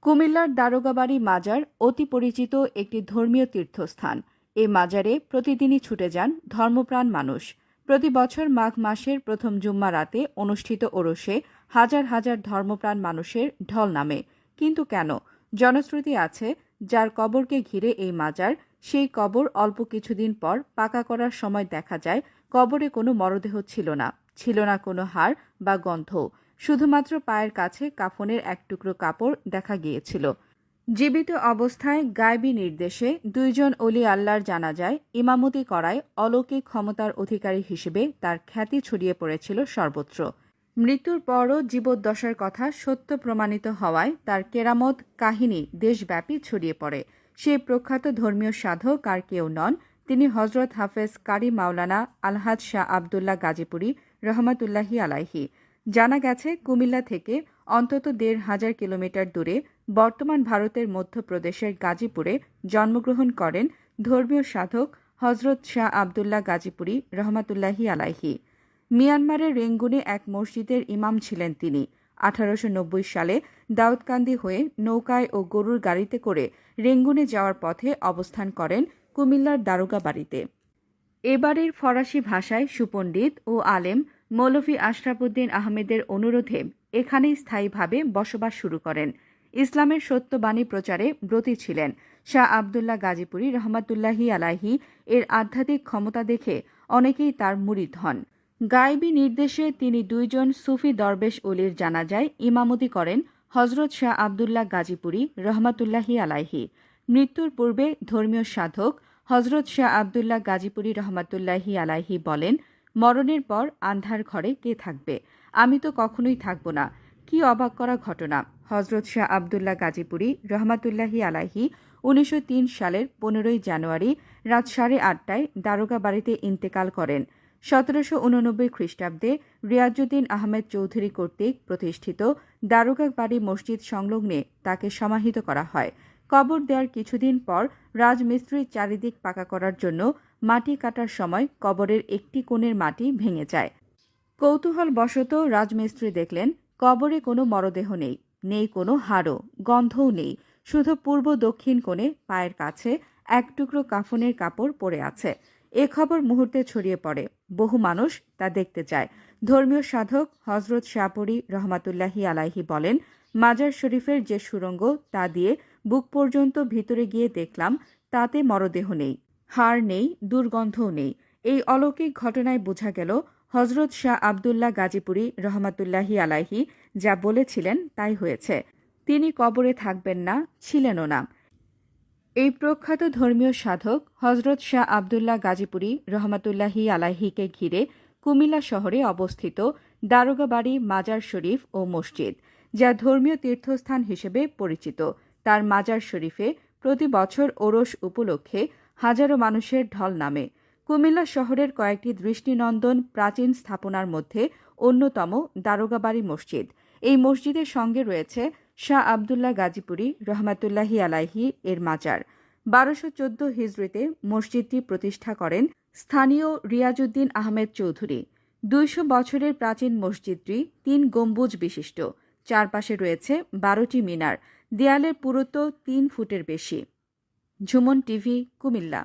কুমিল্লার দারোগাবাড়ি মাজার অতি পরিচিত একটি ধর্মীয় তীর্থস্থান। এই মাজারে প্রতিদিনই ছুটে যান ধর্মপ্রাণ মানুষ। প্রতি বছর মাঘ মাসের প্রথম জুম্মা রাতে অনুষ্ঠিত ওরসে হাজার হাজার ধর্মপ্রাণ মানুষের ঢল নামে। কিন্তু কেন? জনশ্রুতি আছে, যার কবরকে ঘিরে এই মাজার, সেই কবর অল্প কিছুদিন পর পাকা করার সময় দেখা যায় কবরে কোনো মরদেহ ছিল না, ছিল না কোনো হাড় বা গন্ধ, শুধুমাত্র পায়ের কাছে কাফনের এক টুকরো কাপড় দেখা গিয়েছিল। জীবিত অবস্থায় গায়বী নির্দেশে দুইজন অলি আল্লাহর জানাজায় ইমামতি করায় অলৌকিক ক্ষমতার অধিকারী হিসেবে তার খ্যাতি ছড়িয়ে পড়েছিল সর্বত্র। মৃত্যুর পরও জীবদ্দশার কথা সত্য প্রমাণিত হওয়ায় তার কেরামত কাহিনী দেশব্যাপী ছড়িয়ে পড়ে। সেই প্রখ্যাত ধর্মীয় সাধক আর কেউ নন, তিনি হজরত হাফেজ কারি মাওলানা আলহাজ শাহ আবদুল্লাহ গাজীপুরী রহমাতুল্লাহি আলাইহি। জানা গেছে, কুমিল্লা থেকে অন্তত ১৫০০ কিলোমিটার দূরে বর্তমান ভারতের মধ্যপ্রদেশের গাজীপুরে জন্মগ্রহণ করেন ধর্মীয় সাধক হজরত শাহ আবদুল্লাহ গাজীপুরী রহমাতুল্লাহি আলাইহি। মিয়ানমারের রেঙ্গুনে এক মসজিদের ইমাম ছিলেন তিনি। ১৮৯০ সালে দাউদকান্দি হয়ে নৌকায় ও গরুর গাড়িতে করে রেঙ্গুনে যাওয়ার পথে অবস্থান করেন কুমিল্লার দারোগাবাড়িতে। এবারের ফরাসি ভাষায় সুপণ্ডিত ও আলেম মৌলভী আশরাফুদ্দিন আহমেদের অনুরোধে এখানেই স্থায়ীভাবে বসবাস শুরু করেন। ইসলামের সত্যবাণী প্রচারে ব্রতী ছিলেন। শাহ আবদুল্লাহ গাজীপুরী রহমাতুল্লাহি আলাইহি এর আধ্যাত্মিক ক্ষমতা দেখে অনেকেই তার মুরিদ হন। গায়বী নির্দেশে তিনি দুইজন সুফি দরবেশ অলির জানাজায় ইমামতি করেন হজরত শাহ আবদুল্লাহ গাজীপুরী রহমাতুল্লাহি আলাইহি। মৃত্যুর পূর্বে ধর্মীয় সাধক হজরত শাহ আবদুল্লাহ গাজীপুরী রহমাতুল্লাহি আলাইহি বলেন, মরণের পর আন্ধার ঘরে কে থাকবে? আমি তো কখনোই থাকব না। কি অবাক করা ঘটনা! হজরত শাহ আবদুল্লাহ গাজীপুরী রহমাতুল্লাহি আলাইহি ১৯০৩ সালের ১৫ই জানুয়ারি রাত ৮:৩০টায় দারোগাবাড়িতে ইন্তেকাল করেন। ১৭৮৯ খ্রিস্টাব্দে রিয়াজউদ্দিন আহমেদ চৌধুরী কর্তৃক প্রতিষ্ঠিত দারোগাবাড়ি মসজিদ সংলগ্নে তাকে সমাহিত করা হয়। কবর দেওয়ার কিছুদিন পর রাজমিস্ত্রির চারিদিক পাকা করার জন্য মাটি কাটার সময় কবরের একটি কোণের মাটি ভেঙে যায়। কৌতূহলবশত রাজমিস্ত্রি দেখলেন কবরে কোনো মরদেহ নেই, নেই কোনো হাড়ও, গন্ধও নেই, শুধু পূর্ব দক্ষিণ কোণে পায়ের কাছে এক টুকরো কাফনের কাপড় পড়ে আছে। এ খবর মুহূর্তে ছড়িয়ে পড়ে। বহু মানুষ তা দেখতে চায়। ধর্মীয় সাধক হজরত শাহপুরী রহমাতুল্লাহি আলাইহি বলেন, মাজার শরীফের যে সুড়ঙ্গ তা দিয়ে বুক পর্যন্ত ভিতরে গিয়ে দেখলাম, তাতে মরদেহ নেই, হাড় নেই, দুর্গন্ধও নেই। এই অলৌকিক ঘটনায় বোঝা গেল হজরত শাহ আবদুল্লাহ গাজীপুরী রহমাতুল্লাহি আলাইহি যা বলেছিলেন তাই হয়েছে। তিনি কবরে থাকবেন না, ছিলেনও না। এই প্রখ্যাত ধর্মীয় সাধক হজরত শাহ আবদুল্লাহ গাজীপুরী রহমাতুল্লাহি আলাইহিকে ঘিরে কুমিল্লা শহরে অবস্থিত দারোগাবাড়ি মাজার শরীফ ও মসজিদ, যা ধর্মীয় তীর্থস্থান হিসেবে পরিচিত। তার মাজার শরীফে প্রতি বছর ওরস উপলক্ষে হাজারো মানুষের ঢল নামে। কুমিল্লা শহরের কয়েকটি দৃষ্টিনন্দন প্রাচীন স্থাপনার মধ্যে অন্যতম দারোগাবাড়ি মসজিদ। এই মসজিদের সঙ্গে রয়েছে শাহ আবদুল্লাহ গাজীপুরী রহমাতুল্লাহি আলাইহি এর মাজার। ১২১৪ হিজরিতে মসজিদটি প্রতিষ্ঠা করেন স্থানীয় রিয়াজউদ্দিন আহমেদ চৌধুরী। ২০০ বছরের প্রাচীন মসজিদটি ৩ গম্বুজ বিশিষ্ট। চারপাশে রয়েছে ১২টি মিনার। দেয়ালের পুরুত্ব ৩ ফুটের বেশি। ঝুমন টিভি, কুমিল্লা।